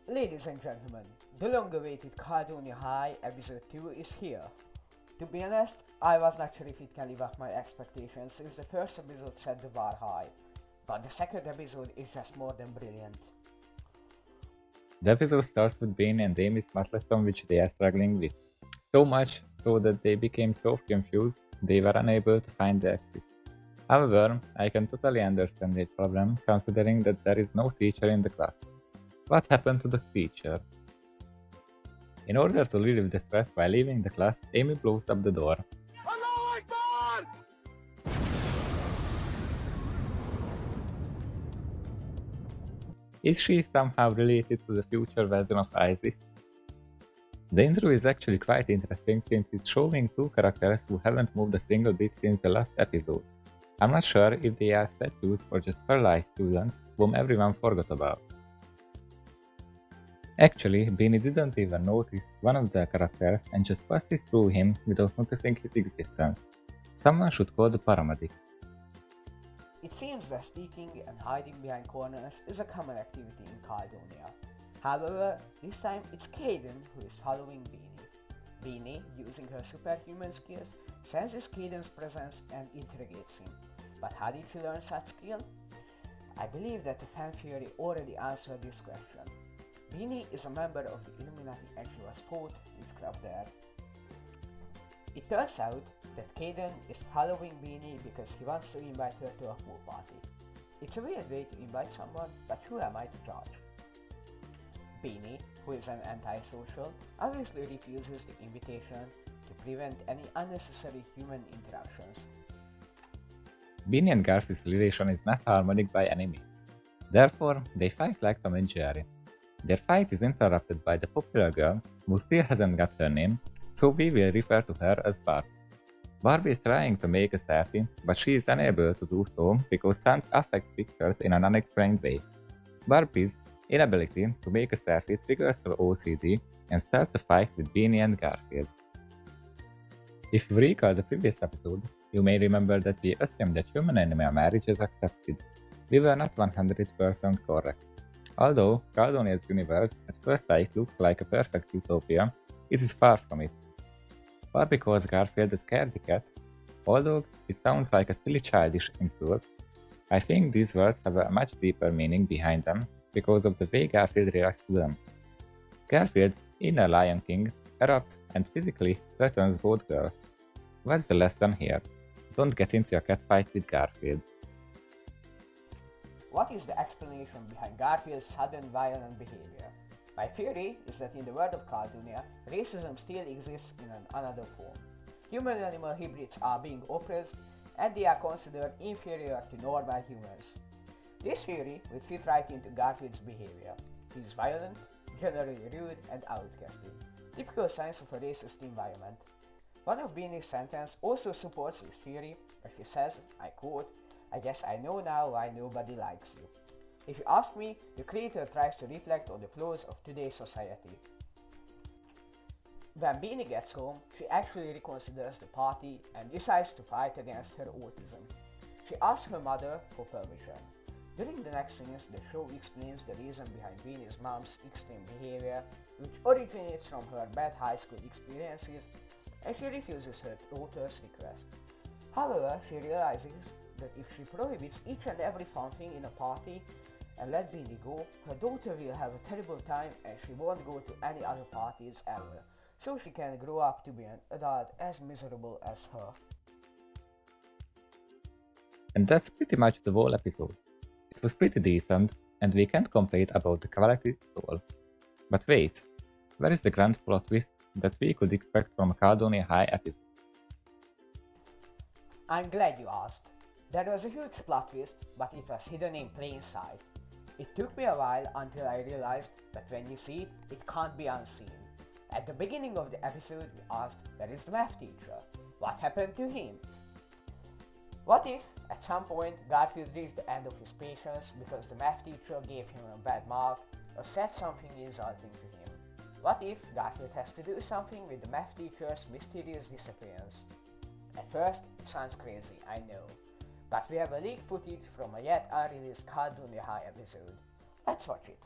Ladies and gentlemen, the long-awaited Caledonia High episode 2 is here. To be honest, I was not sure if it can live up my expectations since the first episode set the bar high, but the second episode is just more than brilliant. The episode starts with Bane and Amy's math lesson which they are struggling with. So much so that they became so confused they were unable to find the exit. However, I can totally understand their problem considering that there is no teacher in the class. What happened to the teacher? In order to relieve the stress while leaving the class, Amy blows up the door. Allahu Akbar! Is she somehow related to the future version of Isis? The intro is actually quite interesting since it's showing two characters who haven't moved a single bit since the last episode. I'm not sure if they are statues or just paralyzed students whom everyone forgot about. Actually, Beanie didn't even notice one of the characters and just passes through him without noticing his existence. Someone should call the paramedic. It seems that sneaking and hiding behind corners is a common activity in Caledonia. However, this time it's Caden who is following Beanie. Beanie, using her superhuman skills, senses Caden's presence and interrogates him. But how did she learn such skill? I believe that the fan theory already answered this question. Beanie is a member of the Illuminati and she was fought with Club there. It turns out that Caden is following Beanie because he wants to invite her to a pool party. It's a weird way to invite someone, but who am I to judge? Beanie, who is an antisocial, obviously refuses the invitation to prevent any unnecessary human interactions. Beanie and Garfield's relation is not harmonic by any means. Therefore, they fight like Tom and Jerry. Their fight is interrupted by the popular girl, who still hasn't got her name, so we will refer to her as Barbie. Barbie is trying to make a selfie, but she is unable to do so because science affects pictures in an unexplained way. Barbie's inability to make a selfie triggers her OCD and starts a fight with Beanie and Garfield. If you recall the previous episode, you may remember that we assumed that human-animal marriage is accepted. We were not 100% correct. Although Caledonia's universe at first sight looks like a perfect utopia, it is far from it. Barbie calls Garfield a scaredy cat. Although it sounds like a silly childish insult, I think these words have a much deeper meaning behind them because of the way Garfield reacts to them. Garfield's inner Lion King erupts and physically threatens both girls. What's the lesson here? Don't get into a catfight with Garfield. What is the explanation behind Garfield's sudden violent behavior? My theory is that in the world of Caledonia, racism still exists in another form. Human-animal hybrids are being oppressed and they are considered inferior to normal humans. This theory would fit right into Garfield's behavior. He is violent, generally rude and outcasted, typical signs of a racist environment. One of Beanie's sentences also supports this theory, where she says, I quote, I guess I know now why nobody likes you. If you ask me, the creator tries to reflect on the flaws of today's society. When Beanie gets home, she actually reconsiders the party and decides to fight against her autism. She asks her mother for permission. During the next scenes, the show explains the reason behind Beanie's mom's extreme behavior, which originates from her bad high school experiences, and she refuses her daughter's request. However, she realizes that if she prohibits each and every fun thing in a party and let Beanie go, her daughter will have a terrible time and she won't go to any other parties ever, so she can grow up to be an adult as miserable as her. And that's pretty much the whole episode. It was pretty decent, and we can't complain about the quality at all. But wait, where is the grand plot twist that we could expect from a Caledonia High episode? I'm glad you asked. There was a huge plot twist, but it was hidden in plain sight. It took me a while until I realized that when you see it, it can't be unseen. At the beginning of the episode, we asked, where is the math teacher? What happened to him? What if, at some point, Garfield reached the end of his patience because the math teacher gave him a bad mark or said something insulting to him? What if Garfield has to do something with the math teacher's mysterious disappearance? At first, it sounds crazy, I know. But we have a leaked footage from a yet unreleased Caledonia High episode. Let's watch it.